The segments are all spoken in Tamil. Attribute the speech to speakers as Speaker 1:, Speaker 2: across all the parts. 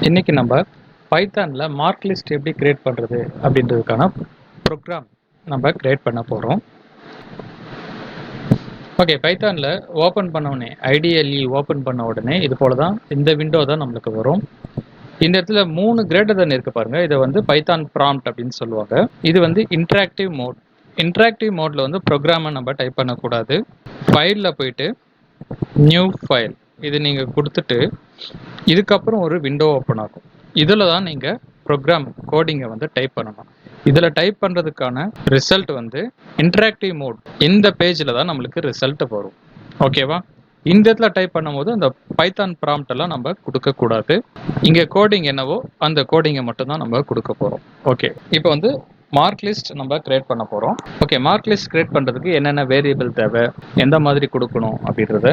Speaker 1: இன்னைக்கு நம்ம பைத்தானில் மார்க் லிஸ்ட் எப்படி கிரியேட் பண்ணுறது அப்படின்றதுக்கான ப்ரோக்ராம் நம்ம கிரியேட் பண்ண போகிறோம். ஓகே, பைத்தானில் ஓப்பன் பண்ண உடனே ஐடிஎல்இ ஓப்பன் பண்ண உடனே இது போல தான் இந்த விண்டோ தான் நம்மளுக்கு வரும். இந்த இடத்துல 3 கிரேட்டர் தென் இருக்கு பாருங்க. இதை வந்து பைத்தான் ப்ராம்ப்ட் அப்படின்னு சொல்லுவாங்க. இது வந்து இன்டராக்டிவ் மோட். இன்டராக்டிவ் மோட்ல வந்து ப்ரோக்ராமை நம்ம டைப் பண்ணக்கூடாது. ஃபைலில் போயிட்டு நியூ ஃபைல் இது நீங்கள் கொடுத்துட்டு இதுக்கப்புறம் ஒரு விண்டோ ஓப்பன் ஆகும். இதில் தான் நீங்கள் ப்ரோக்ராம் கோடிங்கை வந்து டைப் பண்ணணும். இதில் டைப் பண்ணுறதுக்கான ரிசல்ட் வந்து இன்டராக்டிவ் மோட் இந்த பேஜில் தான் நம்மளுக்கு ரிசல்ட் வரும். ஓகேவா? இந்த இடத்துல டைப் பண்ணும்போது அந்த பைத்தான் ப்ராம்ப்ட் எல்லாம் நம்ம கொடுக்கக்கூடாது. இங்கே கோடிங் என்னவோ அந்த கோடிங்கை மட்டும்தான் நம்ம கொடுக்க போகிறோம். ஓகே, இப்போ வந்து மார்க் லிஸ்ட் நம்ம கிரியேட் பண்ண போகிறோம். ஓகே, மார்க் லிஸ்ட் கிரியேட் பண்ணுறதுக்கு என்னென்ன வேரியபிள் தேவை, எந்த மாதிரி கொடுக்கணும் அப்படின்றத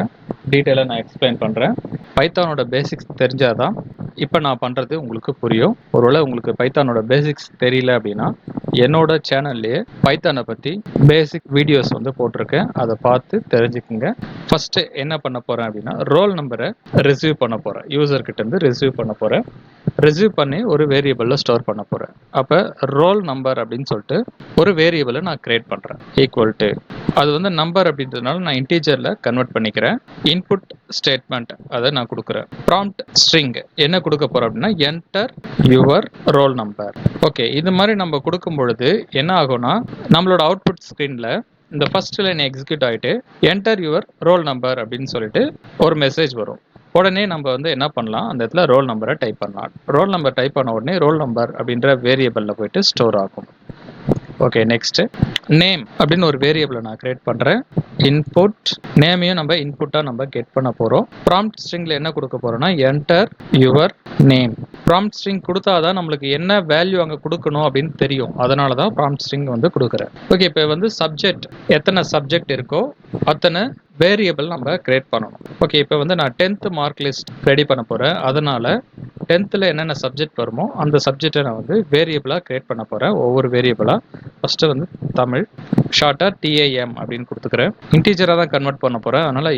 Speaker 1: டீட்டெயிலாக நான் எக்ஸ்பிளைன் பண்ணுறேன். பைத்தானோட பேசிக்ஸ் தெரிஞ்சாதான் இப்போ நான் பண்ணுறது உங்களுக்கு புரியும். ஒருவேளை உங்களுக்கு பைத்தானோட பேசிக்ஸ் தெரியல அப்படின்னா என்னோட சேனல்லையே பைத்தானை பற்றி பேசிக் வீடியோஸ் வந்து போட்டிருக்கேன். அதை பார்த்து தெரிஞ்சுக்குங்க. ஃபஸ்ட்டு என்ன பண்ண போகிறேன் அப்படின்னா ரோல் நம்பரை ரிசீவ் பண்ண போகிறேன். யூசர்கிட்ட இருந்து ரிசீவ் பண்ண போகிறேன். ரிசீவ் பண்ணி ஒரு வேரியபிளில் ஸ்டோர் பண்ண போகிறேன். அப்போ ரோல் நம்பர் அப்படின்னு சொல்லிட்டு ஒரு வேரியபிளை நான் கிரியேட் பண்ணுறேன். ஈக்குவல் டு அது வந்து நம்பர் அப்படின்றதுனால நான் இன்டீஜரில் கன்வெர்ட் பண்ணிக்கிறேன். இன்புட் ஸ்டேட்மெண்ட் அதை நான் கொடுக்குறேன். ப்ராம்ப்ட் ஸ்ட்ரிங் என்ன கொடுக்க போகிறோம் அப்படின்னா enter your roll number. Okay, இது மாதிரி நம்ம கொடுக்கும் பொழுது என்ன ஆகும்னா நம்மளோட அவுட்புட் ஸ்க்ரீனில் இந்த ஃபர்ஸ்ட் லைன் எக்ஸிக்யூட் ஆகிட்டு என்டர் யுவர் ரோல் நம்பர் அப்படின்னு சொல்லிட்டு ஒரு மெசேஜ் வரும். உடனே நம்ம வந்து என்ன பண்ணலாம், அந்த இடத்துல ரோல் நம்பரை டைப் பண்ணலாம். ரோல் நம்பர் டைப் பண்ண உடனே ரோல் நம்பர் அப்படின்ற வேரியபிளில் போயிட்டு ஸ்டோர் ஆகும். ஓகே, நெக்ஸ்ட் நேம் அப்படின்னு ஒரு வேரியபிளை நான் கிரியேட் பண்ணுறேன். இன்புட் நேமையும் நம்ம இன்புட்டாக நம்ம கெட் பண்ண போகிறோம். ப்ராம்ப்ட் ஸ்ட்ரிங்கில் என்ன கொடுக்க போகிறோம்னா enter your name. Prompt string கொடுத்தாதான் நம்மளுக்கு என்ன வேல்யூ அங்கே கொடுக்கணும் அப்படின்னு தெரியும். அதனால தான் ப்ராம்ப்ட் ஸ்ட்ரிங் வந்து கொடுக்குறேன். ஓகே, இப்போ வந்து சப்ஜெக்ட் எத்தனை சப்ஜெக்ட் இருக்கோ அத்தனை வேரியபிள் நம்ம கிரியேட் பண்ணணும். ஓகே, இப்போ வந்து நான் 10th மார்க் லிஸ்ட் ரெடி பண்ண போகிறேன். அதனால் 10th என்னென்ன சப்ஜெக்ட் வருமோ அந்த சப்ஜெக்டை நான் வந்து வேரியபிளாக கிரியேட் பண்ண போகிறேன். ஒவ்வொரு வேரியபிளாக ஃபஸ்ட்டு வந்து தமிழ் ஷார்ட்டாக TIM அப்படின்னு கொடுத்துக்கிறேன். இன்டீஜராக தான் கன்வெர்ட் பண்ண போகிறேன். அதனால்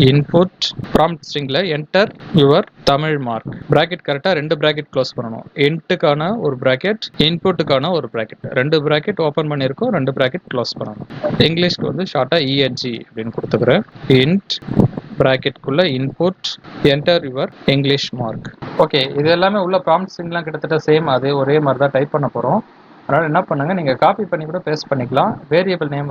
Speaker 1: இன்புட் ப்ராம்ப்ட் ஸ்ட்ரிங்கில் enter your Tamil mark bracket கரெக்டாக 2 ப்ராக்கெட் க்ளோஸ் பண்ணணும். இன்ட்டுக்கான ஒரு ப்ராக்கெட், இன்புட்டுக்கான ஒரு ப்ராக்கெட், 2 ப்ராக்கெட் ஓப்பன் பண்ணியிருக்கோம், 2 ப்ராக்கெட் க்ளோஸ் பண்ணணும். இங்கிலீஷ்க்கு வந்து ஷார்ட்டாக ENG அப்படின்னு கொடுத்துக்கிறேன். இன்ட் ப்ராக்கெட்குள்ளே input enter your English mark. Okay, இது எல்லாமே உள்ள ப்ராம்ப்ட் ஸ்ட்ரிங்லாம் கிட்டத்தட்ட சேம், அதே ஒரே மாதிரி தான் டைப் பண்ண போகிறோம். அதனால் என்ன பண்ணுங்கள், நீங்கள் காப்பி பண்ணி கூட பேஸ்ட் பண்ணிக்கலாம். வேரியபிள் நேம்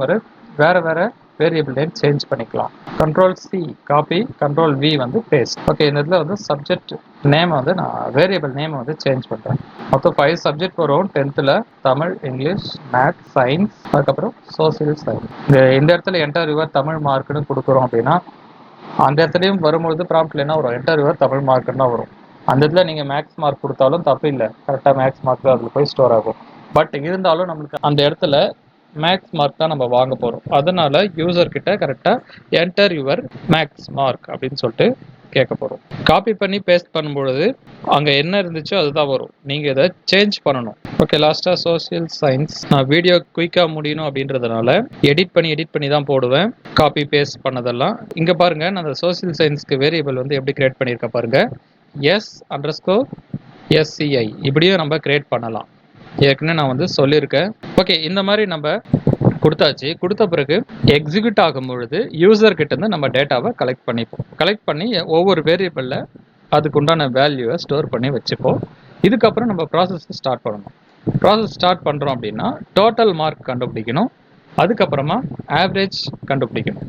Speaker 1: வேறு வேரியபிள் நேம் சேஞ்ச் பண்ணிக்கலாம். Ctrl+C காப்பி, Ctrl+V வந்து பேஸ்ட். ஓகே, இந்த இதில் வந்து சப்ஜெக்ட் நேம் வந்து நான் வேரியபிள் நேம் வந்து சேஞ்ச் பண்ணுறேன். மொத்தம் 5 சப்ஜெக்ட் வரும் 10th. Tamil, English, maths, science, அதுக்கப்புறம் சோசியல் சயின்ஸ். இந்த இடத்துல என்டர் யுவர் தமிழ் மார்க்குன்னு கொடுக்குறோம் அப்படின்னா அந்த இடத்துலையும் வரும்பொழுது ப்ராம்ப்ட்ல என்ன வரும், என்டர் யுவர் தமிழ் மார்க்குன்னு தான் வரும். அந்த இடத்துல நீங்கள் மேக்ஸ் மார்க் கொடுத்தாலும் தப்பு இல்லை, கரெக்டாக மேக்ஸ் மார்க் அதில் போய் ஸ்டோர் ஆகும். பட் இருந்தாலும் நம்மளுக்கு அந்த இடத்துல மேக்ஸ் மார்க் தான் நம்ம வாங்க போகிறோம். அதனால யூசர் கிட்ட கரெக்டாக என்டர் யுவர் மேக்ஸ் மார்க் அப்படின்னு சொல்லிட்டு கேட்க போகிறோம். காப்பி பண்ணி பேஸ்ட் பண்ணும்பொழுது அங்கே என்ன இருந்துச்சோ அதுதான் வரும். நீங்கள் இதை சேஞ்ச் பண்ணணும். ஓகே, லாஸ்ட்டாக சோசியல் சயின்ஸ். நான் வீடியோ குயிக்காக முடியணும் அப்படின்றதுனால எடிட் பண்ணி தான் போடுவேன். காப்பி பேஸ்ட் பண்ணதெல்லாம் இங்கே பாருங்கள். நான் அந்த சோசியல் சயின்ஸ்க்கு வேரியபிள் வந்து எப்படி கிரியேட் பண்ணியிருக்கேன் பாருங்கள். S_SCI இப்படியும் நம்ம கிரியேட் பண்ணலாம். ஏற்கனவே நான் வந்து சொல்லியிருக்கேன். ஓகே, இந்த மாதிரி நம்ம கொடுத்தாச்சு. கொடுத்த பிறகு எக்ஸிக்யூட் ஆகும் பொழுது யூசர் கிட்ட இருந்து நம்ம டேட்டாவை கலெக்ட் பண்ணிப்போம். கலெக்ட் பண்ணி ஒவ்வொரு வேரியபிளில் அதுக்கு உண்டான வேல்யூவை ஸ்டோர் பண்ணி வச்சுப்போம். இதுக்கப்புறம் நம்ம ப்ராசஸ் ஸ்டார்ட் பண்ணணும். ப்ராசஸ் ஸ்டார்ட் பண்ணுறோம் அப்படின்னா டோட்டல் மார்க் கண்டுபிடிக்கணும். அதுக்கப்புறமா ஆவரேஜ் கண்டுபிடிக்கணும்.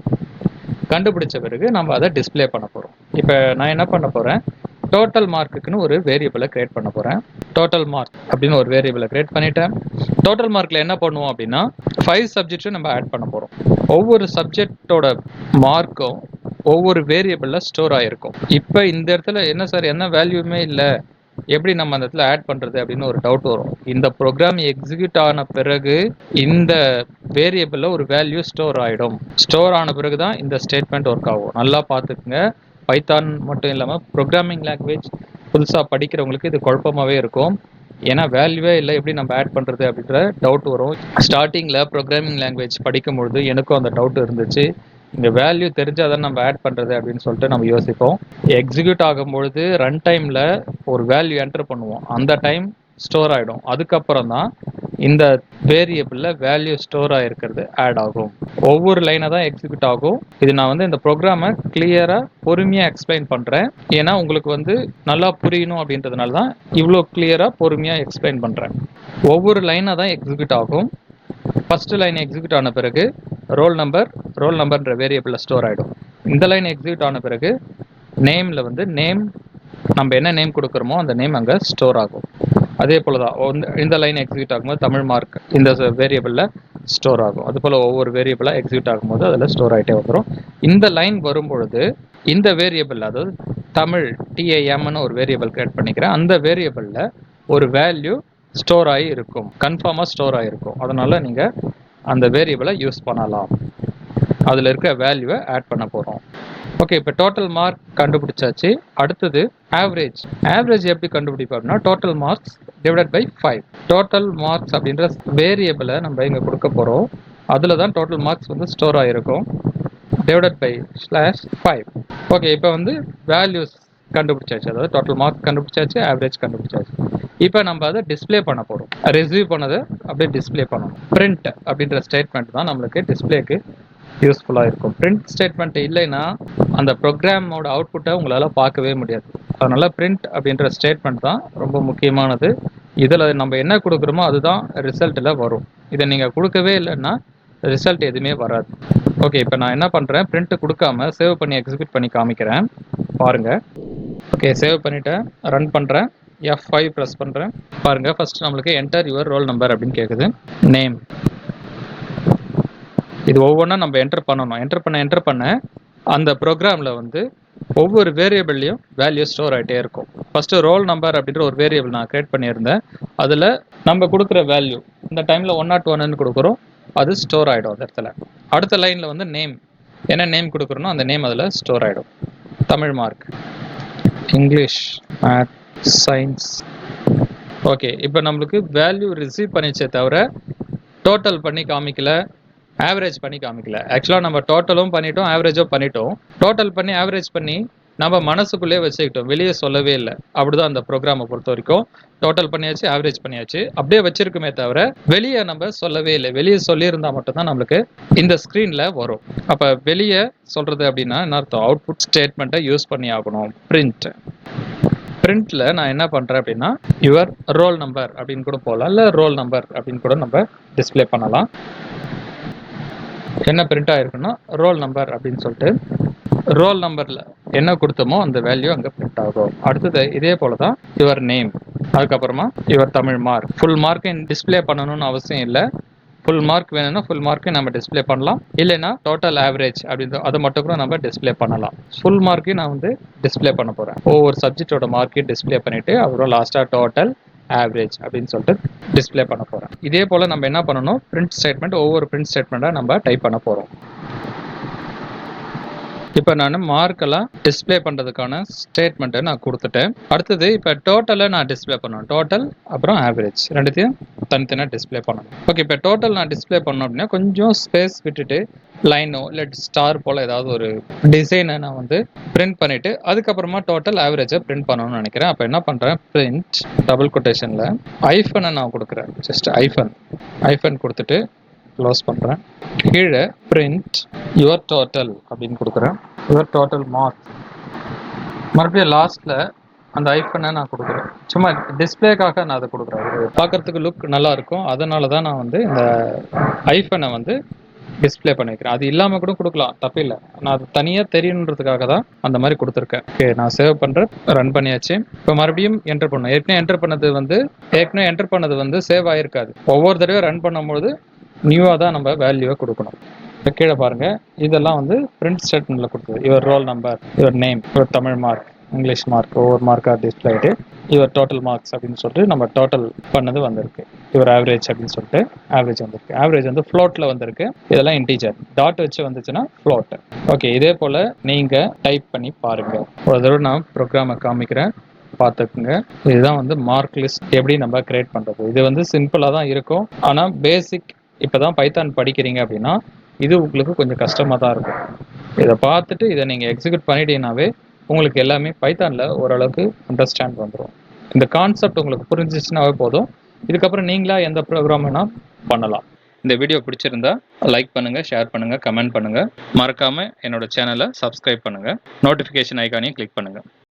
Speaker 1: கண்டுபிடிச்ச பிறகு நம்ம அதை டிஸ்பிளே பண்ண போகிறோம். இப்போ நான் என்ன பண்ண போகிறேன், டோட்டல் மார்க்குன்னு ஒரு வேரியபிளை கிரியேட் பண்ண போகிறேன். டோட்டல் மார்க் அப்படின்னு ஒரு வேரியபிளை கிரியேட் பண்ணிட்டேன். டோட்டல் மார்க்கில் என்ன பண்ணுவோம் அப்படின்னா 5 சப்ஜெக்ட்டும் நம்ம ஆட் பண்ண போகிறோம். ஒவ்வொரு சப்ஜெக்டோட மார்க்கும் ஒவ்வொரு வேரியபிளில் ஸ்டோர் ஆகிருக்கும். இப்போ இந்த இடத்துல என்ன சார், என்ன வேல்யூமே இல்லை, எப்படி நம்ம அந்த இடத்துல ஆட் பண்ணுறது அப்படின்னு ஒரு டவுட் வரும். இந்த ப்ரோக்ராம் எக்ஸிக்யூட் ஆன பிறகு இந்த வேரியபிளில் ஒரு வேல்யூ ஸ்டோர் ஆகிடும். ஸ்டோர் ஆன பிறகு தான் இந்த ஸ்டேட்மெண்ட் ஒர்க் ஆகும். நல்லா பார்த்துக்குங்க. பைத்தான் மட்டும் இல்லாமல் ப்ரோக்ராமிங் லாங்குவேஜ் புதுசாக படிக்கிறவங்களுக்கு இது குழப்பமாகவே இருக்கும். ஏன்னா வேல்யூவே இல்லை, எப்படி நம்ம ஆட் பண்ணுறது அப்படின்ற டவுட் வரும். ஸ்டார்டிங்கில் ப்ரோக்ராமிங் லாங்குவேஜ் படிக்கும்பொழுது எனக்கும் அந்த டவுட் இருந்துச்சு. இங்கே வேல்யூ தெரிஞ்சால் தான் நம்ம ஆட் பண்ணுறது அப்படின்னு சொல்லிட்டு நம்ம யோசிப்போம். எக்ஸிக்யூட் ஆகும்பொழுது ரன் டைமில் ஒரு வேல்யூ என்டர் பண்ணுவோம். அந்த டைம் ஸ்டோர் ஆகிடும். அதுக்கப்புறம் தான் இந்த வேரியபிளில் வேல்யூ ஸ்டோர் ஆகிருக்கிறது ஆட் ஆகும். ஒவ்வொரு லைனாக தான் எக்ஸிக்யூட் ஆகும். இது நான் வந்து இந்த ப்ரோக்ராமை கிளியராக பொறுமையாக எக்ஸ்பிளைன் பண்ணுறேன். ஏன்னா உங்களுக்கு வந்து நல்லா புரியணும் அப்படின்றதுனால தான் இவ்வளோ கிளியராக பொறுமையாக எக்ஸ்பிளைன் பண்ணுறேன். ஒவ்வொரு லைனாக தான் எக்ஸிக்யூட் ஆகும். ஃபர்ஸ்ட் லைன் எக்ஸிக்யூட் ஆன பிறகு ரோல் நம்பர்ன்ற வேரியபிளில் ஸ்டோர் ஆகிடும். இந்த லைன் எக்ஸிக்யூட் ஆன பிறகு நேமில் வந்து நேம் நம்ம என்ன நேம் கொடுக்குறோமோ அந்த நேம் அங்கே ஸ்டோர் ஆகும். அதே போல் தான் இந்த லைன் எக்ஸிக்யூட் ஆகும்போது தமிழ் மார்க் இந்த வேரியபிளில் ஸ்டோர் ஆகும். அதுபோல் ஒவ்வொரு வேரியபிளாக எக்ஸிக்யூட் ஆகும்போது அதில் ஸ்டோர் ஆகிட்டே வந்துடும். இந்த லைன் வரும்பொழுது இந்த வேரியபிள், அதாவது தமிழ் TAMன்னு ஒரு வேரியபிள் கிரியேட் பண்ணிக்கிறேன். அந்த வேரியபிளில் ஒரு வேல்யூ ஸ்டோர் ஆகி இருக்கும், கன்ஃபார்மாக ஸ்டோர் ஆகிருக்கும். அதனால் நீங்கள் அந்த வேரியபிளை யூஸ் பண்ணலாம். அதில் இருக்க வேல்யூவை ஆட் பண்ண போகிறோம். ஓகே, இப்போ டோட்டல் மார்க் கண்டுபிடிச்சாச்சு. அடுத்தது ஆவரேஜ். ஆவரேஜ் எப்படி கண்டுபிடிப்போம்னா total marks divided by 5. Total marks அப்படின்ற வேரியபிளை நம்ம இங்கே கொடுக்க போகிறோம். அதில் தான் டோட்டல் மார்க்ஸ் வந்து ஸ்டோர் ஆகிருக்கும். Divided by /5. ஓகே, இப்போ வந்து வேல்யூஸ் கண்டுபிடிச்சாச்சு. அதாவது டோட்டல் மார்க் கண்டுபிடிச்சாச்சு, ஆவரேஜ் கண்டுபிடிச்சாச்சு. இப்போ நம்ம அதை டிஸ்பிளே பண்ண போகிறோம். ரிசீவ் பண்ணதை அப்படியே டிஸ்பிளே பண்ணணும். பிரிண்ட் அப்படின்ற ஸ்டேட்மெண்ட் தான் நம்மளுக்கு டிஸ்பிளேக்கு யூஸ்ஃபுல்லாக இருக்கும். பிரிண்ட் ஸ்டேட்மெண்ட் இல்லைன்னா அந்த ப்ரோக்ராமோட அவுட்புட்டை உங்களால் பார்க்கவே முடியாது. அதனால் பிரிண்ட் அப்படின்ற ஸ்டேட்மெண்ட் தான் ரொம்ப முக்கியமானது. இதில் நம்ம என்ன கொடுக்குறோமோ அதுதான் ரிசல்ட்டில் வரும். இதை நீங்கள் கொடுக்கவே இல்லைன்னா ரிசல்ட் எதுவுமே வராது. ஓகே, இப்போ நான் என்ன பண்ணுறேன், பிரிண்ட் கொடுக்காம சேவ் பண்ணி எக்ஸிக்யூட் பண்ணி காமிக்கிறேன் பாருங்கள். ஓகே, சேவ் பண்ணிவிட்டேன், ரன் பண்ணுறேன், F5 ப்ரெஸ் பண்ணுறேன். பாருங்கள், ஃபஸ்ட்டு நம்மளுக்கு என்டர் யுவர் ரோல் நம்பர் அப்படின்னு கேட்குது. நேம், இது ஒவ்வொன்றா நம்ம என்டர் பண்ணணும். என்டர் பண்ண அந்த ப்ரோக்ராமில் வந்து ஒவ்வொரு வேரியபிள்லையும் வேல்யூ ஸ்டோர் ஆகிட்டே இருக்கும். ஃபஸ்ட்டு ரோல் நம்பர் அப்படின்ற ஒரு வேரியபிள் நான் க்ரியேட் பண்ணியிருந்தேன். அதில் நம்ம கொடுக்குற வேல்யூ இந்த டைமில் 101ன்னு கொடுக்குறோம், அது ஸ்டோர் ஆகிடும் அந்த இடத்துல. அடுத்த லைனில் வந்து நேம், என்ன நேம் கொடுக்குறோனோ அந்த நேம் அதில் ஸ்டோர் ஆகிடும். Tamil mark, English, math, science. Okay, இப்போ நம்மளுக்கு வேல்யூ ரிசீவ் பண்ணிச்சே தவிர டோட்டல் பண்ணி காமிக்கல, ஆவரேஜ் பண்ணி காமிக்கல. ஆக்சுவலாக நம்ம டோட்டலும் பண்ணிட்டோம், ஆவரேஜும் பண்ணிட்டோம். டோட்டல் பண்ணி ஆவரேஜ் பண்ணி நம்ம மனசுக்குள்ளே வச்சுக்கிட்டோம், வெளியே சொல்லவே இல்லை. அப்படிதான் அந்த ப்ரோக்ராமை பொறுத்த வரைக்கும். டோட்டல் பண்ணியாச்சு, ஆவரேஜ் பண்ணியாச்சு, அப்படியே வச்சிருக்குமே தவிர வெளியே நம்ம சொல்லவே இல்லை. வெளியே சொல்லியிருந்தால் மட்டும்தான் நம்மளுக்கு இந்த ஸ்க்ரீனில் வரும். அப்போ வெளியே சொல்கிறது அப்படின்னா என்ன அர்த்தம், அவுட்புட் ஸ்டேட்மெண்ட்டை யூஸ் பண்ணி ஆகணும். பிரிண்ட்டில் நான் என்ன பண்ணுறேன் அப்படின்னா யுவர் ரோல் நம்பர் அப்படின்னு கூட போகலாம், இல்லை ரோல் நம்பர் அப்படின்னு கூட நம்ம டிஸ்பிளே பண்ணலாம். என்ன பிரிண்ட் ஆகிருக்குன்னா ரோல் நம்பர் அப்படின்னு சொல்லிட்டு ரோல் நம்பரில் என்ன கொடுத்தோமோ அந்த வேல்யூ அங்கே பிரிண்ட் ஆகும். அடுத்தது இதே போல தான் யுவர் நேம், அதுக்கப்புறமா யுவர் தமிழ் மார்க். ஃபுல் மார்க்கை டிஸ்பிளே பண்ணணும்னு அவசியம் இல்லை. ஃபுல் மார்க் வேணும்னா ஃபுல் மார்க்கை நம்ம டிஸ்பிளே பண்ணலாம், இல்லைன்னா டோட்டல் ஆவரேஜ் அப்படின்ற அதை மட்டும் கூட நம்ம டிஸ்பிளே பண்ணலாம். ஃபுல் மார்க்கையும் நான் வந்து டிஸ்பிளே பண்ண போகிறேன். ஒவ்வொரு சப்ஜெக்டோட மார்க்கையும் டிஸ்பிளே பண்ணிவிட்டு அப்புறம் லாஸ்ட்டாக டோட்டல் ஆவரேஜ் அப்படின்னு சொல்லிட்டு டிஸ்பிளே பண்ண போகிறேன். இதே போல் நம்ம என்ன பண்ணணும், பிரிண்ட் ஸ்டேட்மெண்ட், ஒவ்வொரு பிரிண்ட் ஸ்டேட்மெண்ட்டாக நம்ம டைப் பண்ண போகிறோம். இப்போ நான் மார்க்கெல்லாம் டிஸ்பிளே பண்ணுறதுக்கான ஸ்டேட்மெண்ட்டை நான் கொடுத்துட்டேன். அடுத்தது இப்போ டோட்டலை நான் டிஸ்பிளே பண்ணணும். டோட்டல் அப்புறம் ஆவரேஜ் ரெண்டுத்தையும் தனித்தனியாக டிஸ்பிளே பண்ணணும். ஓகே, இப்போ டோட்டல் நான் டிஸ்பிளே பண்ணோம் அப்படின்னா கொஞ்சம் ஸ்பேஸ் விட்டுட்டு லைனோ இல்லை ஸ்டார் போல் ஏதாவது ஒரு டிசைனை நான் வந்து பிரிண்ட் பண்ணிவிட்டு அதுக்கப்புறமா டோட்டல் ஆவரேஜை பிரிண்ட் பண்ணணும்னு நினைக்கிறேன். அப்போ என்ன பண்ணுறேன், பிரிண்ட் டபுள் கொட்டேஷனில் ஐஃபனை நான் கொடுக்குறேன். ஜஸ்ட் ஐஃபன் கொடுத்துட்டு க்ளோஸ் பண்ணுறேன். கீழே பிரிண்ட் யுவர் டோட்டல் அப்படின்னு கொடுக்குறேன். யுவர் டோட்டல் மார்க், மறுபடியும் லாஸ்ட்டில் அந்த ஐஃபனை நான் கொடுக்குறேன். சும்மா டிஸ்பிளேக்காக நான் அதை கொடுக்குறேன், பார்க்குறதுக்கு லுக் நல்லா இருக்கும். அதனால தான் நான் வந்து இந்த ஐஃபனை வந்து டிஸ்பிளே பண்ணிக்கிறேன். அது இல்லாமல் கூட கொடுக்கலாம், தப்பில்லை. நான் அது தனியாக தெரியணுன்றதுக்காக தான் அந்த மாதிரி கொடுத்துருக்கேன். ஓகே, நான் சேவ் பண்ணுறேன், ரன் பண்ணியாச்சு. இப்போ மறுபடியும் என்டர் பண்ணணும். ஏற்கனவே என்டர் பண்ணது வந்து சேவ் ஆகிருக்காது. ஒவ்வொரு தடவை ரன் பண்ணும்போது நியூவாக தான் நம்ம வேல்யூவை கொடுக்கணும். இப்போ கீழே பாருங்கள், இதெல்லாம் வந்து பிரிண்ட் ஸ்டேட்மெண்ட்டில் கொடுத்தது. Your roll number, your name, your Tamil mark, English mark, ஒவ்வொரு மார்க்காக டிஸ்பிளே ஆகிட்டு யுவர் டோட்டல் மார்க்ஸ் அப்படின்னு சொல்லிட்டு நம்ம டோட்டல் பண்ணது வந்திருக்கு. யுவர் ஆவரேஜ் அப்படின்னு சொல்லிட்டு ஆவரேஜ் வந்திருக்கு. ஆவரேஜ் வந்து ஃப்ளோட்டில் வந்திருக்கு. இதெல்லாம் இன்டீஜர், டாட் வச்சு வந்துச்சுன்னா ஃப்ளோட். ஓகே, இதே போல் நீங்கள் டைப் பண்ணி பாருங்கள். ஒரு தடவை நான் ப்ரோக்ராமை காமிக்கிறேன், பார்த்துக்குங்க. இதுதான் வந்து மார்க் லிஸ்ட் எப்படி நம்ம கிரியேட் பண்ணுறது. இது வந்து சிம்பிளாக தான் இருக்கும். ஆனால் பேசிக் இப்போ தான் பைத்தான் படிக்கிறீங்க அப்படின்னா இது உங்களுக்கு கொஞ்சம் கஷ்டமாக தான் இருக்கும். இதை பார்த்துட்டு இதை நீங்கள் எக்ஸிக்யூட் பண்ணிட்டீங்கன்னாவே உங்களுக்கு எல்லாமே பைத்தானில் ஓரளவுக்கு அண்டர்ஸ்டாண்ட் வந்துடும். இந்த கான்செப்ட் உங்களுக்கு புரிஞ்சிச்சுனாவே போதும். இதுக்கப்புறம் நீங்களா எந்த ப்ரோக்ராம் வேணால் பண்ணலாம். இந்த வீடியோ பிடிச்சிருந்தா லைக் பண்ணுங்கள், ஷேர் பண்ணுங்கள், கமெண்ட் பண்ணுங்கள். மறக்காமல் என்னோட சேனலை சப்ஸ்கிரைப் பண்ணுங்கள். நோட்டிஃபிகேஷன் ஐக்கானையும் கிளிக் பண்ணுங்கள்.